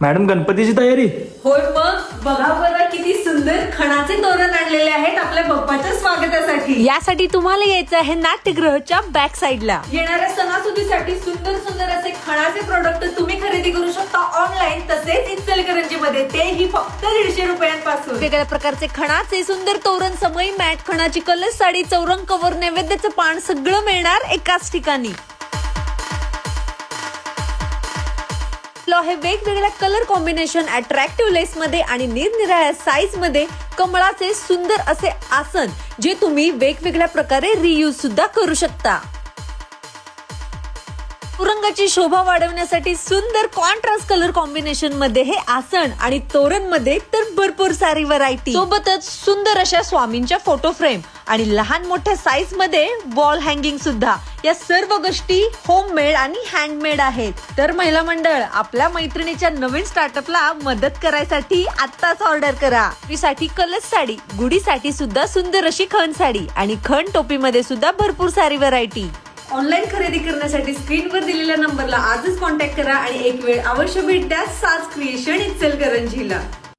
Madam गणपतीची तयारी? होय, मग बघा बरं किती सुंदर खणाचे तोरण आणलेले आहेत आपल्या बाप्पाच्या स्वागतासाठी. यासाठी तुम्हाला यायचं आहे नाट्यगृहच्या बॅक साईडला. येणाऱ्या सणासुदीसाठी सुंदर सुंदर असे खणाचे प्रोडक्ट तुम्ही खरेदी करू शकता ऑनलाईन, तसेच इचलकरंजीमध्ये, तेही फक्त 150 रुपयांपासून. वेगवेगळ्या प्रकारचे खणाचे सुंदर तोरण, समई मॅट, खणाची कलश साडी, चौरंग कव्हर, नैवेद्याचं पान सगळं मिळणार एकाच ठिकाणी. हे वेगवेगळ्या कलर कॉम्बिनेशन, अट्रॅक्टिव्ह लेस मध्ये आणि निरनिराळ्या साईज मध्ये कमळाचे सुंदर असे आसन, जे तुम्ही वेगवेगळ्या प्रकारे रियूज सुद्धा करू शकता. रंगाची शोभा वाढवण्यासाठी सुंदर कॉन्ट्रास्ट कलर कॉम्बिनेशन मध्ये हे आसन आणि तोरण मध्ये तर भरपूर सारी व्हरायटी. सोबतच सुंदर अशा स्वामींच्या फोटो फ्रेम आणि लहान मोठ्या साईज मध्ये वॉल हँगिंग सुद्धा. या सर्व गोष्टी होममेड आणि हँडमेड आहेत. तर महिला मंडळ, आपल्या मैत्रिणीच्या नवीन स्टार्टअपला मदत करायसाठी आत्ताच ऑर्डर करा. साठी कलश साडी, गुढीसाठी सुद्धा सुंदर अशी खण साडी आणि खण टोपी मध्ये सुद्धा भरपूर सारी व्हरायटी. ऑनलाईन खरेदी करण्यासाठी स्क्रीनवर दिलेल्या नंबरला आजच कॉन्टॅक्ट करा आणि एक वेळ अवश्य भेट द्या साज क्रिएशन इचलकरंजीला.